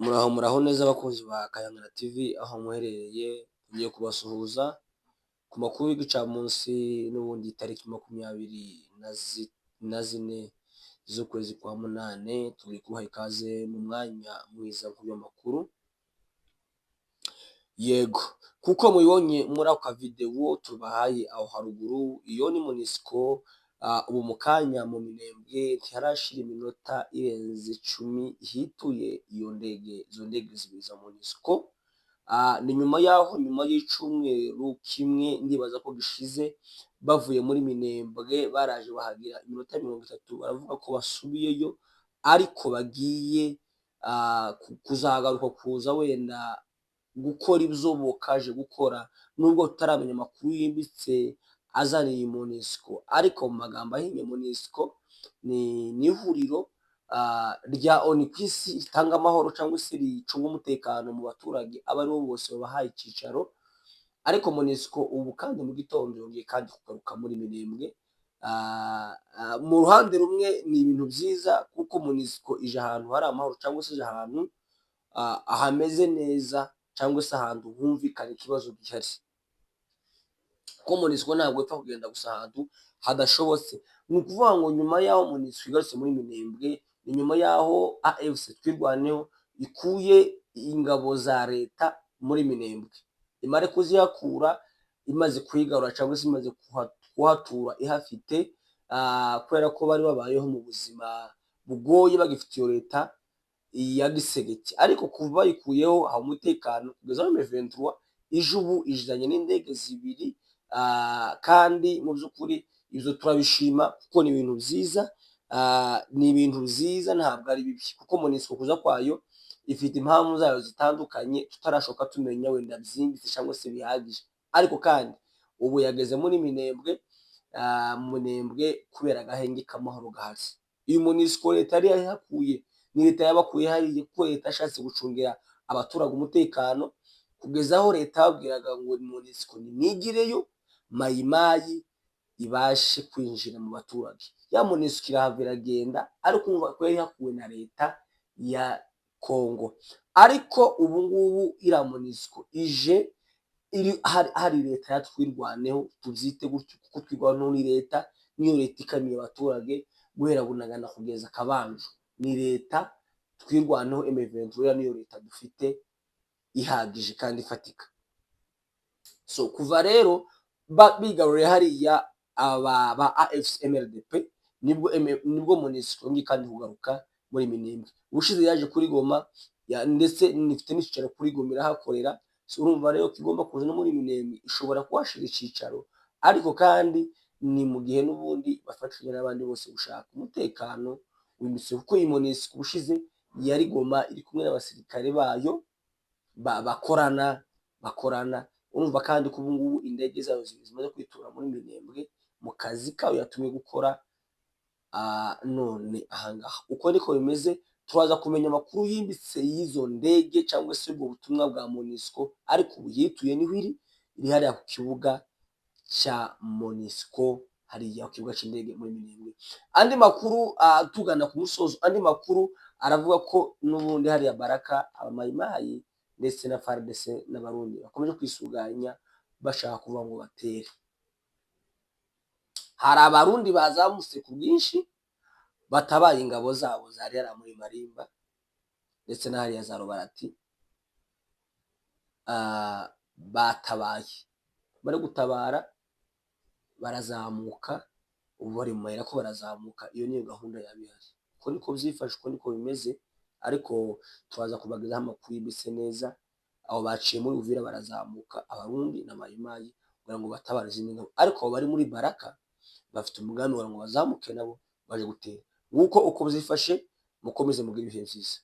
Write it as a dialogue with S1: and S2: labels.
S1: Muraho neza abakunzi ba Kayangana TV aho muherereye, tugiye kubasuhuza ku makuru y'igicamunsi n'ubundi tariki 24 z'ukwezi kwa munane. Turi kubaha ikaze mu mwanya mwiza w'amakuru. Yego, kuko mubibonye muri aka video tubahaye aho haruguru, iyo ni Monisco. Ubu mu kanya mu Minembwe ntiharashira iminota irenze 10 ihituye iyo ndege, izo ndege zibiri za Monisco. Ni nyuma y'icumweru kimwe ndibaza ko gishize bavuye muri Minembwe, baraje bahagira iminota 30 baravuga ko basubiyeyo, ariko bagiye kuzagaruka kuza wenda gukora ibyo bokaje gukora, nubwo tutaramenya amakuru yimbitse azaniye Monisco. Ariko mu magambo ahinnye, Monisco ni ihuriro rya ONU ku isi ritanga amahoro cyangwa se ricunga umutekano mu baturage abo ari bo bose babahaye icyicaro. Ariko Monisco ubu kandi mu gitondo yongeye kandi kugaruka muri Minembwe. Mu ruhande rumwe ni ibintu byiza kuko Monisco ije ahantu hari amahoro cyangwa se ije ahantu hameze neza cyangwa se ahantu humvikana ikibazo gihari. Ko Monisco ntabwo ipfa kugenda gusa ahantu hadashobotse. Ni ukuvuga ngo nyuma y'aho Monisco igarutse muri Minembwe, ni nyuma y'aho AFC Twirwaneho ikuye ingabo za leta muri Minembwe, imare kuzihakura, imaze kuyigarura cyangwa se imaze kuhatura ihafite, kubera ko bari babayeho mu buzima bugoye bagifite iyo leta ya gisegeti. Ariko kuva bayikuyeho aho umutekano kugeza muri M23 ubu ijanye n'indege zibiri, kandi mu by'ukuri ibyo turabishima kuko ni ibintu byiza. Ni ibintu byiza, ntabwo ari bibi, kuko Monisco kuza kwayo ifite impamvu zayo zitandukanye tutarashoka tumenya wenda byimbitse cyangwa se bihagije. Ariko kandi ubu yageze muri Minembwe, Minembwe kubera agahenge k'amahoro gahari. Iyi Monisco leta yari yahakuye, ni leta yabakuye hariya kuko leta yashatse gucungira abaturage umutekano, kugeza aho leta yabwiraga ngo Monisco nimwigireyo mayimayi ibashe kwinjira mu baturage. Ya Monisco irahava iragenda, ariko ko yari yahakuwe na leta ya Congo. Ariko ubu ngubu iriya Monisco ije hari leta ya Twirwaneho, tubyite gutyo kuko Twirwaneho ni leta, niyo leta ikamiye abaturage guhera Bunagana kugeza Kabanju. Ni leta Twirwaneho, M23 niyo leta dufite ihagije kandi ifatika. So kuva rero bigaruriye hariya ba AFC MLDP, nibwo Monisco ngi kandi kugaruka muri Minembwe. Ubushize yaje kuri Goma, ndetse nifite n'icicaro kuri Goma irahakorera. So urumva rero kigomba kuza no muri Minembwe, ishobora kuhashira icicaro, ariko kandi ni mu gihe n'ubundi bafatanya n'abandi bose gushaka umutekano wimbitse, kuko iyi Monisco ubushize yari Goma iri kumwe n'abasirikare bayo bakorana. Urumva kandi ko ubu ngubu indege zayo zimaze kwitura muri Minembwe mu kazi kayo yatumye gukora. None ahangaha uko niko bimeze, turaza kumenya amakuru yimbitse y'izo ndege cyangwa se ubwo butumwa bwa Monisco. Ariko ubu yituye niho iri hariya ku kibuga cya Monisco, hariya ku kibuga cy'indege muri Minembwe. Andi makuru tugana ku musozo, andi makuru aravuga ko n'ubundi hariya Baraka abamayimayi ndetse na FARDC n'abarundi bakomeje kwisuganya bashaka kuvuga ngo batere. Hari abarundi bazamutse ku bwinshi batabaye ingabo zabo zari yari muri Marimba ndetse na hariya za Rubarati, batabaye, bari gutabara, barazamuka. Ubu bari mu mayira ko barazamuka, iyo niyo gahunda yabihari. Uko niko byifashe, uko niko bimeze. Ariko turaza kubagezaho amakuru yimbitse neza. Aho baciye muri Uvira barazamuka abarundi na mayimayi kugira ngo batabare izindi ngabo, ariko bari muri Baraka bafite umugambi ngo bazamuke nabo baje gutera. Nguko uko byifashe, mukomeze mugire ibihe byiza.